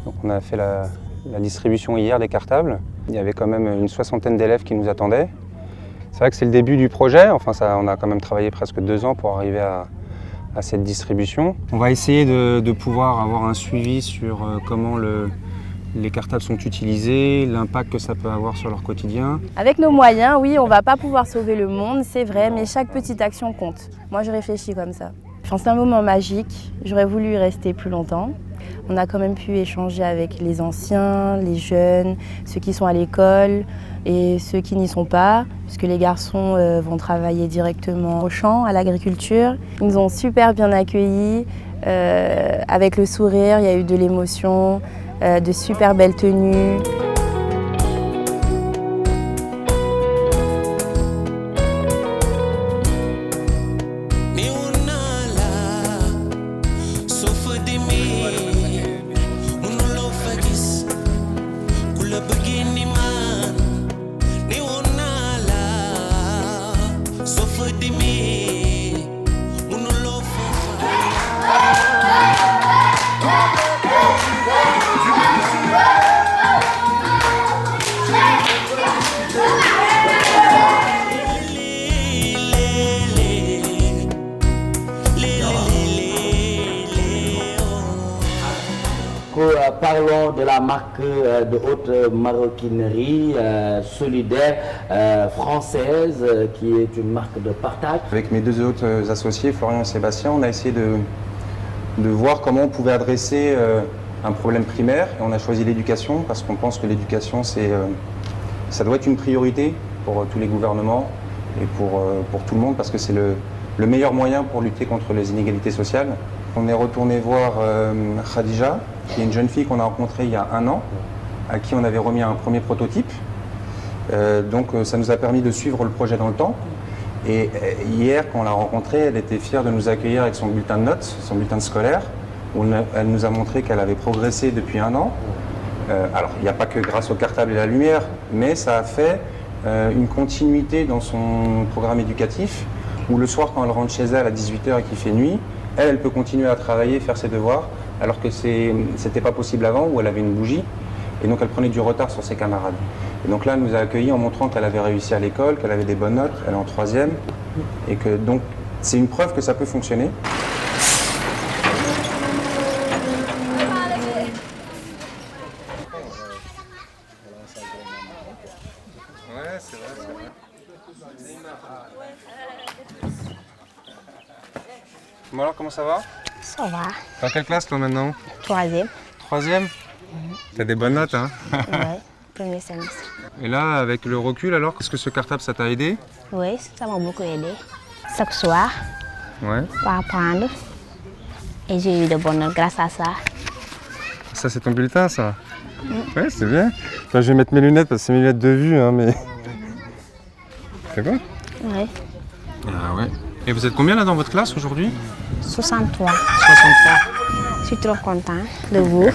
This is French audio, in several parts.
Donc on a fait la distribution hier des cartables. Il y avait quand même une 60aine d'élèves qui nous attendaient. C'est vrai que c'est le début du projet, enfin on a quand même travaillé presque 2 ans pour arriver à cette distribution. On va essayer de pouvoir avoir un suivi sur comment les cartables sont utilisés, l'impact que ça peut avoir sur leur quotidien. Avec nos moyens, oui, on ne va pas pouvoir sauver le monde, c'est vrai, mais chaque petite action compte. Moi, je réfléchis comme ça. Enfin, c'est un moment magique, j'aurais voulu y rester plus longtemps. On a quand même pu échanger avec les anciens, les jeunes, ceux qui sont à l'école et ceux qui n'y sont pas, puisque les garçons vont travailler directement au champ, à l'agriculture. Ils nous ont super bien accueillis, avec le sourire, il y a eu de l'émotion, de super belles tenues. Parlons de la marque de haute maroquinerie solidaire française qui est une marque de partage. Avec mes 2 autres associés, Florian et Sébastien, on a essayé de voir comment on pouvait adresser un problème primaire. Et on a choisi l'éducation parce qu'on pense que l'éducation, ça doit être une priorité pour tous les gouvernements et pour tout le monde parce que c'est le meilleur moyen pour lutter contre les inégalités sociales. On est retourné voir Khadija, qui est une jeune fille qu'on a rencontrée il y a 1 an, à qui on avait remis un premier prototype. Donc ça nous a permis de suivre le projet dans le temps. Et hier, quand on l'a rencontrée, elle était fière de nous accueillir avec son bulletin de notes, son bulletin scolaire, où elle nous a montré qu'elle avait progressé depuis 1 an. Alors, il n'y a pas que grâce au cartable et la lumière, mais ça a fait une continuité dans son programme éducatif, où le soir, quand elle rentre chez elle à 18h et qu'il fait nuit, elle peut continuer à travailler, faire ses devoirs, alors que c'était pas possible avant, où elle avait une bougie, et donc elle prenait du retard sur ses camarades. Et donc là, elle nous a accueillis en montrant qu'elle avait réussi à l'école, qu'elle avait des bonnes notes, elle est en 3e, et que donc c'est une preuve que ça peut fonctionner. Ouais, c'est vrai. Bon alors, comment ça va? Ça va. Dans quelle classe toi maintenant? 3e. 3e? T'as des bonnes notes, hein? Ouais, premier semestre. Et là, avec le recul, alors, est-ce que ce cartable, ça t'a aidé? Oui, ça m'a beaucoup aidé. Chaque soir, Ouais. pour apprendre. Et j'ai eu de bonnes notes grâce à ça. Ça, c'est ton bulletin, ça? Ouais, c'est bien. Enfin, je vais mettre mes lunettes parce que c'est mes lunettes de vue, hein, mais... C'est quoi? Oui. Ah ouais. Et vous êtes combien là dans votre classe aujourd'hui? 63. 63. Je suis trop content de vous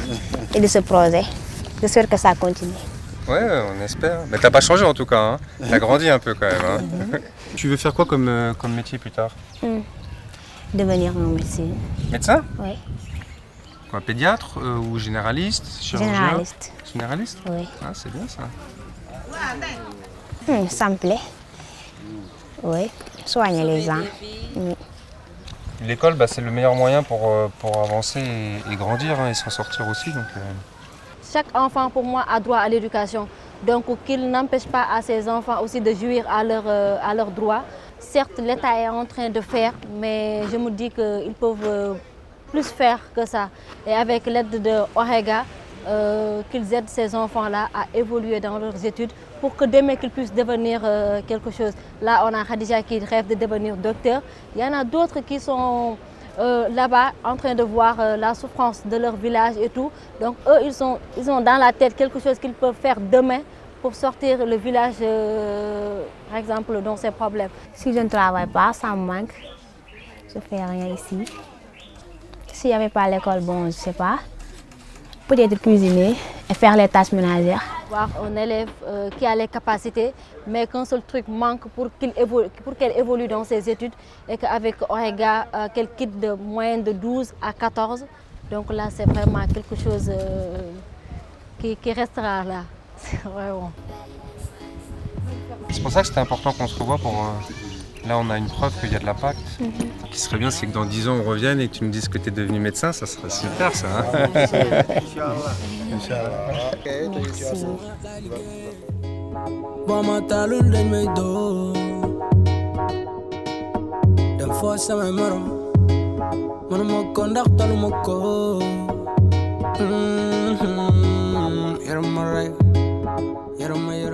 et de ce projet. J'espère que ça continue. Ouais, on espère. Mais t'as pas changé en tout cas, hein. T'as grandi un peu quand même, hein. Tu veux faire quoi comme métier plus tard? Devenir mon médecin. Médecin? Oui. Quoi, pédiatre ou généraliste? Chirurgien? Généraliste. Généraliste? Oui. Ah, c'est bien ça. Ça me plaît. Oui. Soigner les gens. Oui. L'école, bah, c'est le meilleur moyen pour avancer et grandir, hein, et s'en sortir aussi. Donc, Chaque enfant, pour moi, a droit à l'éducation. Donc, qu'il n'empêche pas à ces enfants aussi de jouir à leurs droits. Certes, l'État est en train de faire, mais je me dis qu'ils peuvent plus faire que ça. Et avec l'aide de OREGA, qu'ils aident ces enfants-là à évoluer dans leurs études pour que demain qu'ils puissent devenir quelque chose. Là, on a Khadija qui rêve de devenir docteur. Il y en a d'autres qui sont là-bas en train de voir la souffrance de leur village et tout. Donc eux, ils ont dans la tête quelque chose qu'ils peuvent faire demain pour sortir le village, par exemple, dans ces problèmes. Si je ne travaille pas, ça me manque. Je ne fais rien ici. S'il n'y avait pas l'école, bon, je ne sais pas. Peut-être cuisiner et faire les tâches ménagères. Voir un élève qui a les capacités, mais qu'un seul truc manque pour qu'elle évolue dans ses études et qu'avec OREGA, qu'elle quitte de moyenne de 12 à 14 Donc là, c'est vraiment quelque chose qui restera là. C'est vraiment. C'est pour ça que c'était important qu'on se revoie pour... Là, on a une preuve qu'il y a de la pacte. Ce qui serait bien, c'est que dans 10 ans, on revienne et que tu me dises que tu es devenu médecin. Ça serait super, ça. Hein. You're my